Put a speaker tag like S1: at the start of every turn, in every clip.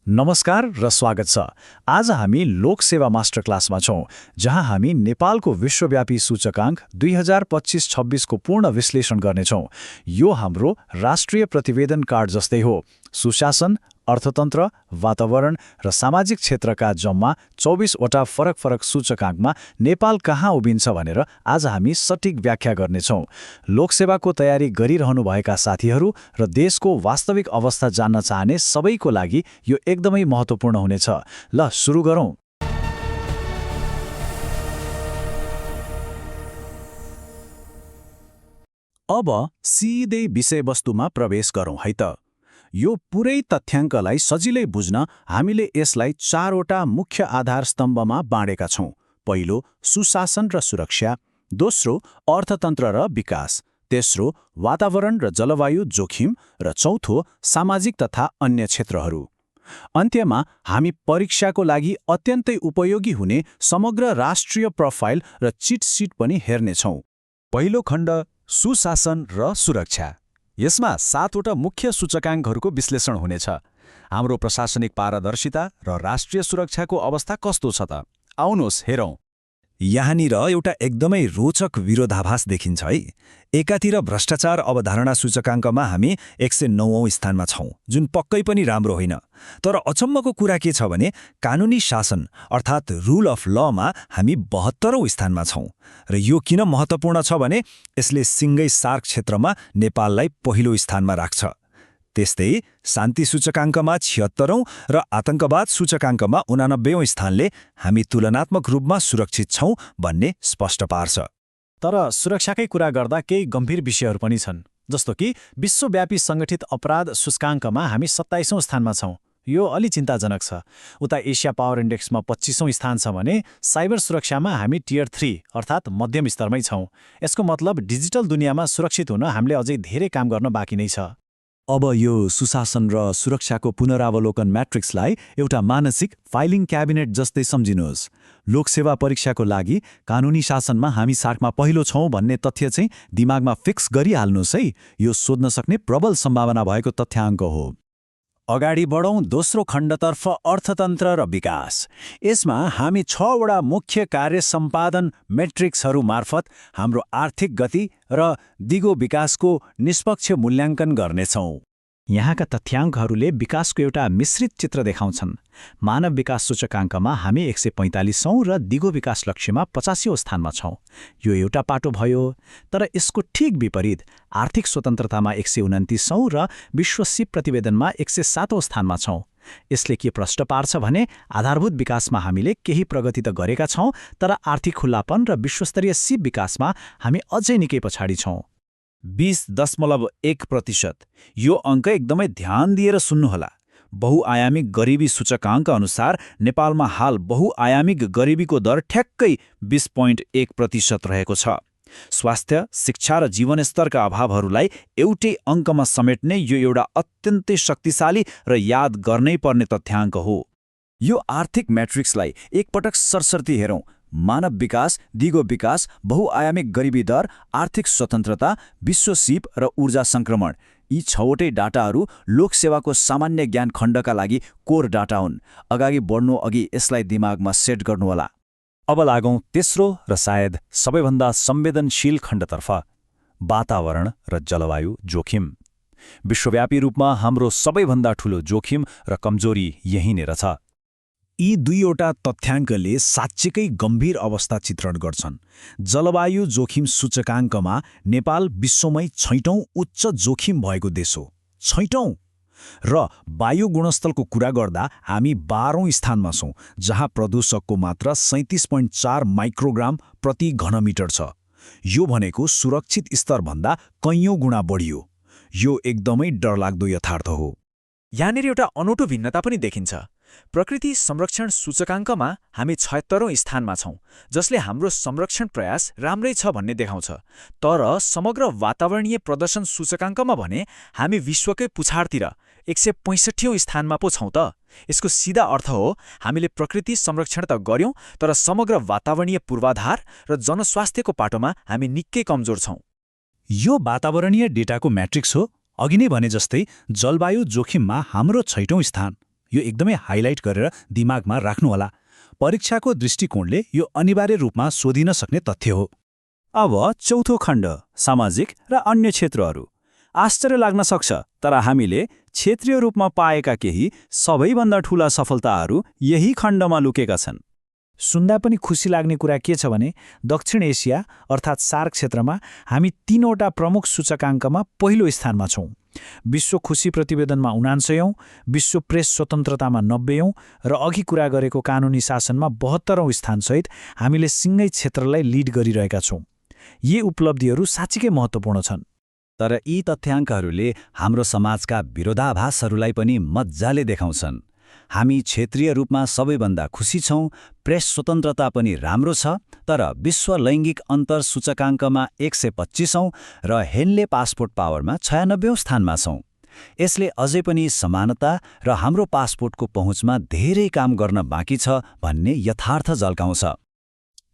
S1: नमस्कार र स्वागत छ। आज हामी लोकसेवा मास्टर क्लासमा छौं, जहाँ हामी नेपालको विश्वव्यापी सूचकाङ्क 2025-26 को पूर्ण विश्लेषण गर्नेछौं। यो हाम्रो राष्ट्रिय प्रतिवेदन कार्ड जस्तै हो। सुशासन, अर्थतन्त्र, वातावरण र सामाजिक क्षेत्रका जम्मा 24 वटा फरक सूचकाङ्कमा नेपाल कहाँ उभिन्छ भनेर आज हामी सटिक व्याख्या गर्नेछौं। लोकसेवाको तयारी गरिरहनुभएका साथीहरू र देशको वास्तविक अवस्था जान्न चाहने सबैको लागि यो एकदमै महत्त्वपूर्ण हुनेछ। ल सुरु गरौँ। अब सिधै विषयवस्तुमा प्रवेश गरौँ है त। यो पुरै तथ्याङ्कलाई सजिलै बुझ्न हामीले यसलाई 4 वटा मुख्य आधार स्तम्भमा बाँडेका छौं। पहिलो, सुशासन र सुरक्षा; दोस्रो, अर्थतन्त्र र विकास; तेस्रो, वातावरण र जलवायु जोखिम; र चौथो, सामाजिक तथा अन्य क्षेत्रहरू। अन्त्यमा हामी परीक्षाको लागि अत्यन्तै उपयोगी हुने समग्र राष्ट्रिय प्रोफाइल र चिट सिट पनि हेर्नेछौं।
S2: पहिलो खण्ड, सुशासन र सुरक्षा। यसमा 7 वटा मुख्य सूचकाङ्कहरूको विश्लेषण हुनेछ। हाम्रो प्रशासनिक पारदर्शिता र राष्ट्रिय सुरक्षाको अवस्था कस्तो छ त? आउनुहोस् हेरौँ।
S3: यहाँनिर एउटा एकदमै रोचक विरोधाभास देखिन्छ है। एकातिर भ्रष्टाचार अवधारणा सूचकाङ्कमा हामी 109औं स्थानमा छौं, जुन पक्कै पनि राम्रो होइन। तर अचम्मको कुरा के छ भने कानुनी शासन अर्थात् रुल अफ लमा हामी 72औं स्थानमा छौं। र यो किन महत्त्वपूर्ण छ भने यसले सिङ्गै सार्क क्षेत्रमा नेपाललाई पहिलो स्थानमा राख्छ। त्यस्तै शान्ति सूचकाङ्कमा 76औं र आतंकवाद सूचकाङ्कमा 89औं स्थानले हामी तुलनात्मक रूपमा सुरक्षित छौं भन्ने स्पष्ट पार्छ।
S1: तर सुरक्षाकै कुरा गर्दा केही गम्भीर विषयहरू पनि छन्, जस्तो कि विश्वव्यापी सङ्गठित अपराध सूचकाङ्कमा हामी 27औं स्थानमा छौं। यो अलि चिन्ताजनक छ। उता एसिया पावर इन्डेक्समा 25औं स्थान छ भने साइबर सुरक्षामा हामी टियर 3 अर्थात् मध्यम स्तरमै छौं। यसको मतलब डिजिटल दुनियाँमा सुरक्षित हुन हामीले अझै धेरै काम गर्न बाँकी नै छ।
S2: अब यो सुशासन र सुरक्षाको पुनरावलोकन म्याट्रिक्सलाई एउटा मानसिक फाइलिङ क्याबिनेट जस्तै सम्झिनुहोस्। लोकसेवा परीक्षाको लागि कानुनी शासनमा हामी सार्कमा पहिलो छौं भन्ने तथ्य चाहिँ दिमागमा फिक्स गरिहाल्नुहोस् है। यो सोध्न सक्ने प्रबल सम्भावना भएको तथ्याङ्क हो।
S1: अगाडि बढौँ दोस्रो खण्डतर्फ, अर्थतन्त्र र विकास। यसमा हामी 6 वटा मुख्य कार्य सम्पादन मेट्रिक्सहरू मार्फत हाम्रो आर्थिक गति र दिगो विकासको निष्पक्ष मूल्याङ्कन गर्नेछौँ। यहाँका तथ्याङ्कहरूले विकासको एउटा मिश्रित चित्र देखाउँछन्। मानव विकास सूचकाङ्कमा हामी 145औं र दिगो विकास लक्ष्यमा 85औं स्थानमा छौं। यो एउटा पाटो भयो। तर यसको ठिक विपरीत आर्थिक स्वतन्त्रतामा 129औं र विश्व सिप प्रतिवेदनमा 107औं स्थानमा छौं। यसले के प्रश्न पार्छ भने आधारभूत विकासमा हामीले केही प्रगति त गरेका छौं, तर आर्थिक खुल्लापन र विश्वस्तरीय सिप विकासमा हामी अझै निकै पछाडि छौं।
S3: 20.1%। यो अङ्क एकदमै ध्यान दिएर सुन्नुहोला। बहुआयामिक गरिबी सूचकाङ्क अनुसार नेपालमा हाल बहुआयामिक गरिबीको दर ठ्याक्कै 20.1% रहेको छ। स्वास्थ्य, शिक्षा र जीवनस्तरका अभावहरूलाई एउटै अङ्कमा समेट्ने यो एउटा अत्यन्तै शक्तिशाली र याद गर्नै पर्ने तथ्याङ्क हो। यो आर्थिक म्याट्रिक्सलाई एकपटक सरसर्ती हेरौँ। मानव विकास, दिगो विकास, बहुआयामिक गरिबी दर, आर्थिक स्वतन्त्रता, विश्व सिप र ऊर्जा सङ्क्रमण, यी 6वटै डाटाहरू लोकसेवाको सामान्य ज्ञान खण्डका लागि कोर डाटा हुन्। अगाडि बढ्नु अघि यसलाई दिमागमा सेट गर्नुहोला।
S2: अब लागौँ तेस्रो र सायद सबैभन्दा संवेदनशील खण्डतर्फ, वातावरण र जलवायु जोखिम। विश्वव्यापी रूपमा हाम्रो सबैभन्दा ठूलो जोखिम र कमजोरी यही नै छ।
S3: यी दुईवटा तथ्याङ्कले साँच्चैकै गम्भीर अवस्था चित्रण गर्छन्। जलवायु जोखिम सूचकाङ्कमा नेपाल विश्वमै 6औं उच्च जोखिम भएको देश हो। 6औं। र वायु गुणस्तरको कुरा गर्दा हामी 12औं स्थानमा छौं, जहाँ प्रदूषकको मात्रा 37.4 माइक्रोग्राम प्रति घनमिटर छ। यो भनेको सुरक्षित स्तरभन्दा कैयौं गुणा बढियो। यो एकदमै डरलाग्दो यथार्थ हो।
S4: यहाँनिर एउटा अनौठो भिन्नता पनि देखिन्छ। प्रकृति संरक्षण सूचकाङ्कमा हामी 76औं स्थानमा छौं, जसले हाम्रो संरक्षण प्रयास राम्रै छ भन्ने देखाउँछ। तर समग्र वातावरणीय प्रदर्शन सूचकाङ्कमा भने हामी विश्वकै पुछाडतिर 165औं स्थानमा पो छौं त। यसको सिधा अर्थ हो हामीले प्रकृति संरक्षण त गर्यौं, तर समग्र वातावरणीय पूर्वाधार र जनस्वास्थ्यको पाटोमा हामी निकै कमजोर छौं।
S3: यो वातावरणीय डेटाको म्याट्रिक्स हो। अघि नै भने जस्तै जलवायु जोखिममा हाम्रो 6औं स्थान।
S1: यो एकदमै हाइलाइट गरेर दिमागमा राख्नुहोला। परीक्षाको दृष्टिकोणले यो अनिवार्य रूपमा सोधिन सक्ने तथ्य हो।
S3: अब चौथो खण्ड, सामाजिक र अन्य क्षेत्रहरू। आश्चर्य लाग्न सक्छ, तर हामीले क्षेत्रीय रूपमा पाएका केही सबैभन्दा ठूला सफलताहरू यही खण्डमा लुकेका छन्।
S2: सुन्दा पनि खुसी लाग्ने कुरा के छ भने दक्षिण एसिया अर्थात् सार्क क्षेत्रमा हामी 3वटा प्रमुख सूचकाङ्कमा पहिलो स्थानमा छौँ। विश्व खुशी प्रतिवेदनमा 79औं, विश्व प्रेस स्वतन्त्रतामा 90औं र अघि कुरा गरेको कानुनी शासनमा 72औं स्थानसहित हामीले सिँगै क्षेत्रलाई लिड गरिरहेका छौँ। यी उपलब्धिहरू साँच्चीकै महत्त्वपूर्ण छन्।
S1: तर यी तथ्याङ्कहरूले हाम्रो समाजका विरोधाभासहरूलाई पनि मज्जाले देखाउँछन्। हामी क्षेत्रीय रूपमा सबैभन्दा खुसी छौँ, प्रेस स्वतन्त्रता पनि राम्रो छ, तर विश्व लैङ्गिक अन्तर सूचकाङ्कमा 125औं र हेनले पासपोर्ट पावरमा 96औं स्थानमा छौँ। यसले अझै पनि समानता र हाम्रो पासपोर्टको पहुँचमा धेरै काम गर्न बाँकी छ भन्ने यथार्थ झल्काउँछ।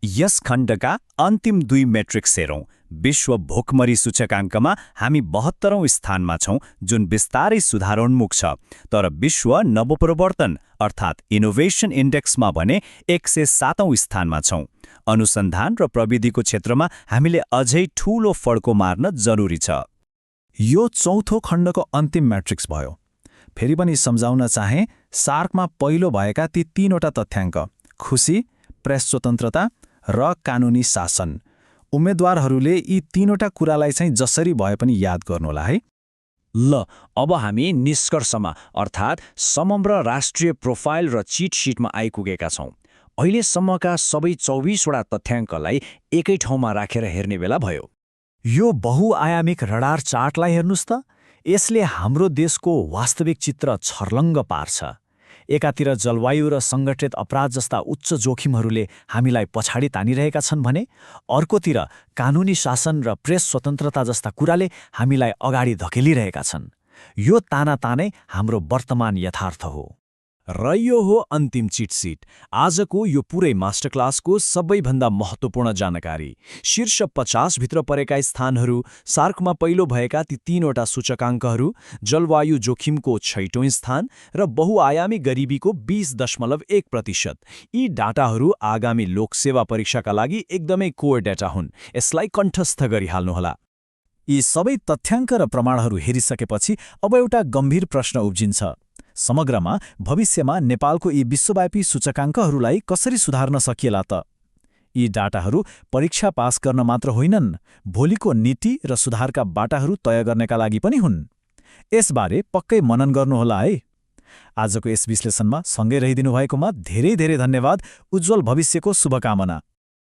S3: यस खण्डका अन्तिम 2 मेट्रिक्स हेरौँ। विश्व भोकमरी सूचकाङ्कमा हामी 72औं स्थानमा छौँ, जुन बिस्तारै सुधारोन्मुख छ, तर विश्व नवप्रवर्तन अर्थात् इनोभेसन इन्डेक्समा भने 107औं स्थानमा छौँ। अनुसन्धान र प्रविधिको क्षेत्रमा हामीले अझै ठूलो फड्को मार्न जरुरी छ।
S2: यो चौथो खण्डको अन्तिम म्याट्रिक्स भयो। फेरि पनि सम्झाउन चाहे, सार्कमा पहिलो भएका ती 3वटा तथ्याङ्क खुशी, प्रेस स्वतन्त्रता र कानुनी शासन। उम्मेदवारहरूले यी 3वटा कुरालाई चाहिँ जसरी भए पनि याद गर्नुहोला है।
S4: ल, अब हामी निष्कर्षमा अर्थात् समग्र राष्ट्रिय प्रोफाइल र चिट सिटमा आइपुगेका छौँ। अहिलेसम्मका सबै 24वटा तथ्याङ्कलाई एकै ठाउँमा राखेर हेर्ने बेला भयो।
S2: यो बहुआयामिक रडार चार्टलाई हेर्नुस् त। यसले हाम्रो देशको वास्तविक चित्र छर्लङ्ग पार्छ। एकातिर जलवायु र सङ्गठित अपराध जस्ता उच्च जोखिमहरूले हामीलाई पछाडि तानिरहेका छन् भने अर्कोतिर कानुनी शासन र प्रेस स्वतन्त्रता जस्ता कुराले हामीलाई अगाडि धकेलिरहेका छन्। यो तानातानै हाम्रो वर्तमान यथार्थ हो।
S3: र यो हो अन्तिम चिट सिट, आजको यो पुरै मास्टर क्लासको सबैभन्दा महत्त्वपूर्ण जानकारी। शीर्ष 50 भित्र परेका स्थानहरू, सार्कमा पहिलो भएका ती 3वटा सूचकाङ्कहरू, जलवायु जोखिमको 6औं स्थान र बहुआयामी गरिबीको 20.1%। यी डाटाहरू आगामी लोकसेवा परीक्षाका लागि एकदमै कोर डाटा हुन्। यसलाई कण्ठस्थ गरिहाल्नुहोला।
S2: यी सबै तथ्याङ्क र प्रमाणहरू हेरिसकेपछि अब एउटा गम्भीर प्रश्न उब्जिन्छ। समग्रमा भविष्यमा नेपालको यी विश्वव्यापी सूचकाङ्कहरूलाई कसरी सुधार्न सकिएला त? यी डाटाहरू परीक्षा पास गर्न मात्र होइनन्, भोलिको नीति र सुधारका बाटाहरू तय गर्नका लागि पनि हुन्। यसबारे पक्कै मनन गर्नुहोला है। आजको यस विश्लेषणमा सँगै रहिदिनु भएकोमा धेरै धेरै धन्यवाद। उज्जवल भविष्यको शुभकामना।